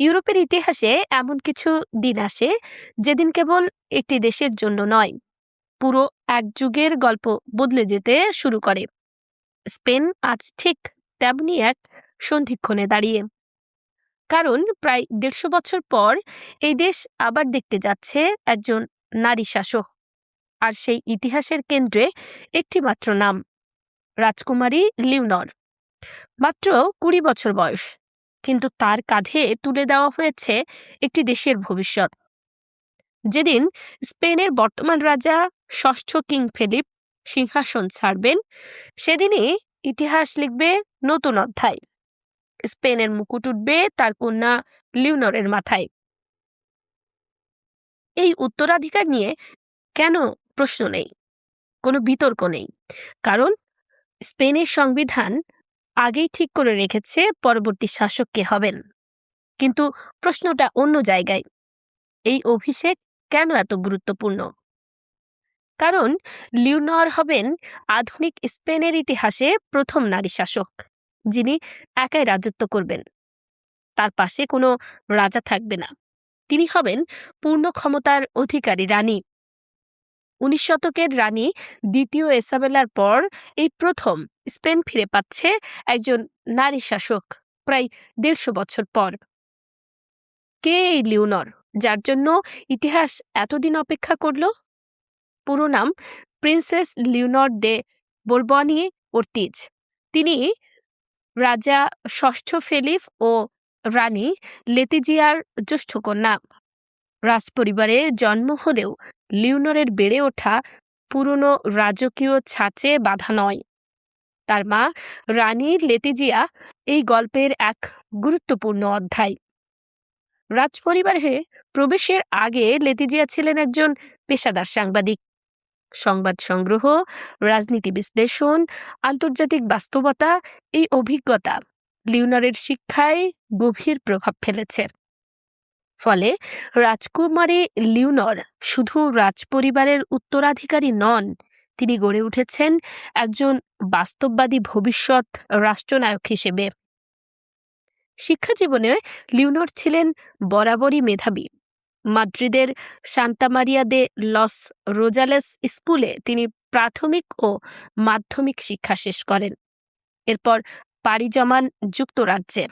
ইউরোপের ইতিহাসে এমন কিছু দিন আসে যেদিন কেবল একটি দেশের জন্য নয়, পুরো এক যুগের গল্প বদলে যেতে শুরু করে। স্পেন আজ ঠিক তেমনি এক সন্ধিক্ষণে দাঁড়িয়ে, কারণ প্রায় ১৫০ বছর পর এই দেশ আবার দেখতে যাচ্ছে একজন নারী শাসক। আর সেই ইতিহাসের কেন্দ্রে একটি মাত্র নাম, রাজকুমারী লিওনর। মাত্র ২০ বছর বয়স, কিন্তু তার কাঁধে তুলে দেওয়া হয়েছে একটি দেশের ভবিষ্যৎ। যেদিন স্পেনের বর্তমান রাজা ষষ্ঠ কিং ফিলিপ সিংহাসন ছাড়বেন, সেদিনই ইতিহাস লিখবে নতুন অধ্যায়। স্পেনের মুকুট উঠবে তার কন্যা লিওনরের মাথায়। এই উত্তরাধিকার নিয়ে কেন প্রশ্ন নেই, কোনো বিতর্ক নেই, কারণ স্পেনের সংবিধান আগেই ঠিক করে রেখেছে পরবর্তী শাসক কে হবেন। কিন্তু প্রশ্নটা অন্য জায়গায়, এই অভিষেক কেন এত গুরুত্বপূর্ণ? কারণ লিওনর হবেন আধুনিক স্পেনের ইতিহাসে প্রথম নারী শাসক, যিনি একাই রাজত্ব করবেন। তার পাশে কোনো রাজা থাকবে না, তিনি হবেন পূর্ণ ক্ষমতার অধিকারী রানী। ১৯ শতকের রানী দ্বিতীয় ইসাবেলার পর এই প্রথম স্পেন ফিরে পাচ্ছে একজন নারী শাসক, প্রায় ১৫০ বছর পর। কে এই লিওনর, যার জন্য ইতিহাস এতদিন অপেক্ষা করল? পুরো নাম প্রিন্সেস লিওনর দে বোরবনিয়ে ওর্তিজ। তিনি রাজা ষষ্ঠ ফিলিপ ও রানী লেতিজিয়ার জ্যেষ্ঠ কন্যা। রাজপরিবারে জন্ম হলেও লিওনরের বেড়ে ওঠা পুরনো রাজকীয় ছাঁচে বাঁধা নয়। তার মা রানী লেতিজিয়া এই গল্পের এক গুরুত্বপূর্ণ অধ্যায়। রাজপরিবারে প্রবেশের আগে লেতিজিয়া ছিলেন একজন পেশাদার সাংবাদিক। সংবাদ সংগ্রহ, রাজনীতি বিশ্লেষণ, আন্তর্জাতিক বাস্তবতা, এই অভিজ্ঞতা লিওনরের শিক্ষায় গভীর প্রভাব ফেলেছে। ফলে রাজকুমারী লিওনর শুধু রাজপরিবারের উত্তরাধিকারী নন, তিনি গড়ে উঠেছেন একজন বাস্তববাদী ভবিষ্যৎ রাষ্ট্রনায়ক হিসেবে। শিক্ষা জীবনে লিওনর ছিলেন বরাবরই মেধাবী। মাদ্রিদের সান্তা মারিয়া দে লস রোজালেস স্কুলে তিনি প্রাথমিক ও মাধ্যমিক শিক্ষা শেষ করেন। এরপর পাড়ি জমান যুক্তরাজ্যে।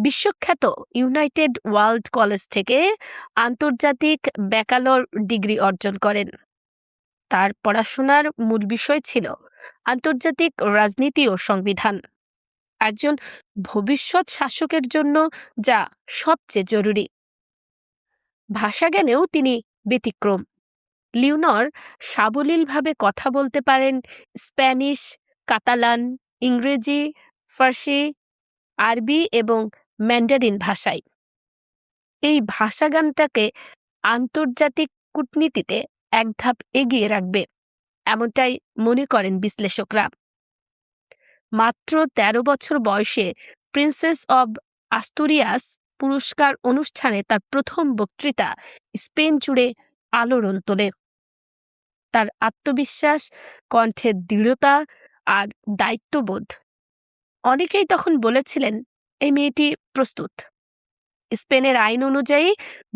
বিশ্বখ্যাত ইউনাইটেড ওয়ার্ল্ড কলেজ থেকে আন্তর্জাতিক ব্যাকালর ডিগ্রি অর্জন করেন। তার পড়াশোনার মূল বিষয় ছিল আন্তর্জাতিক রাজনীতি ও সংবিধান, একজন ভবিষ্যৎ শাসকের জন্য যা সবচেয়ে জরুরি। ভাষা জ্ঞানেও তিনি ব্যতিক্রম। লিওনর সাবলীলভাবে কথা বলতে পারেন স্প্যানিশ, কাতালান, ইংরেজি, ফার্সি, আরবি এবং ম্যান্ডারিন ভাষায়। এই ভাষাজ্ঞানটাকে আন্তর্জাতিক কূটনীতিতে এক ধাপ এগিয়ে রাখবে, এমনটাই মনে করেন বিশ্লেষকরা। মাত্র ১৩ বছর বয়সে প্রিন্সেস অব আস্তুরিয়াস পুরস্কার অনুষ্ঠানে তার প্রথম বক্তৃতা স্পেন জুড়ে আলোড়ন তোলে। তার আত্মবিশ্বাস, কণ্ঠের দৃঢ়তা আর দায়িত্ববোধ, অনেকেই তখন বলেছিলেন এই মেয়েটি প্রস্তুত। স্পেনের আইন অনুযায়ী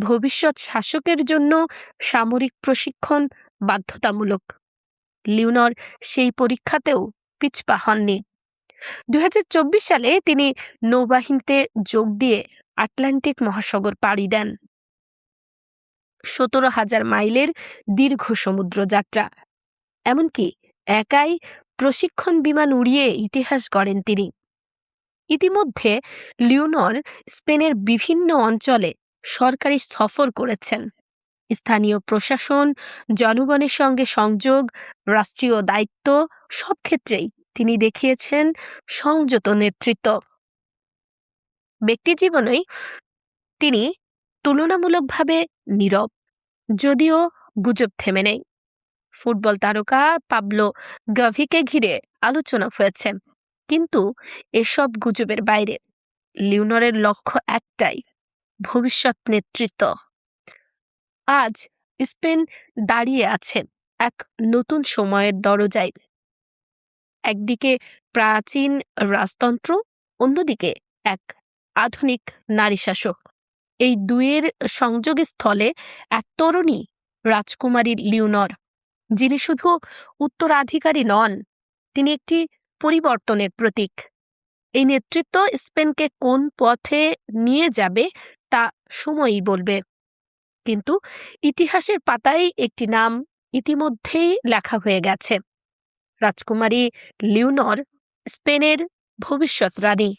ভবিষ্যৎ শাসকের জন্য সামরিক প্রশিক্ষণ বাধ্যতামূলক। লিওনর সেই পরীক্ষাতেও পিছপা হননি। ২০২৪ সালে তিনি নৌবাহিনীতে যোগ দিয়ে আটলান্টিক মহাসাগর পাড়ি দেন। ১৭,০০০ মাইলের দীর্ঘ সমুদ্র যাত্রা, এমনকি একাই প্রশিক্ষণ বিমান উড়িয়ে ইতিহাস গড়েন তিনি। ইতিমধ্যে লিওনর স্পেনের বিভিন্ন অঞ্চলে সরকারি সফর করেছেন। স্থানীয় প্রশাসন, জনগণের সঙ্গে সংযোগ, রাষ্ট্রীয় দায়িত্ব, সব ক্ষেত্রেই তিনি দেখিয়েছেন সংযত নেতৃত্ব। ব্যক্তিজীবনেই তিনি তুলনামূলকভাবে নীরব, যদিও গুজব থেমে নেই। ফুটবল তারকা পাবলো গাভিকে ঘিরে আলোচনা হয়েছে, কিন্তু এসব গুজবের বাইরে লিওনরের লক্ষ্য একটাই, ভবিষ্যৎ নেতৃত্ব। আজ স্পেন দাঁড়িয়ে আছে এক নতুন সময়ের দরজায়। একদিকে প্রাচীন রাজতন্ত্র, অন্যদিকে এক আধুনিক নারী শাসক। এই দুয়ের সংযোগস্থলে এক তরুণী রাজকুমারী লিওনর, যিনি শুধু উত্তরাধিকারী নন, তিনি একটি পরিবর্তনের প্রতীক। এই নেতৃত্ব স্পেনকে কোন পথে নিয়ে যাবে তা সময়ই বলবে, কিন্তু ইতিহাসের পাতায় একটি নাম ইতিমধ্যেই লেখা হয়ে গেছে। রাজকুমারী লিওনর স্পেনের ভবিষ্যৎ রানী।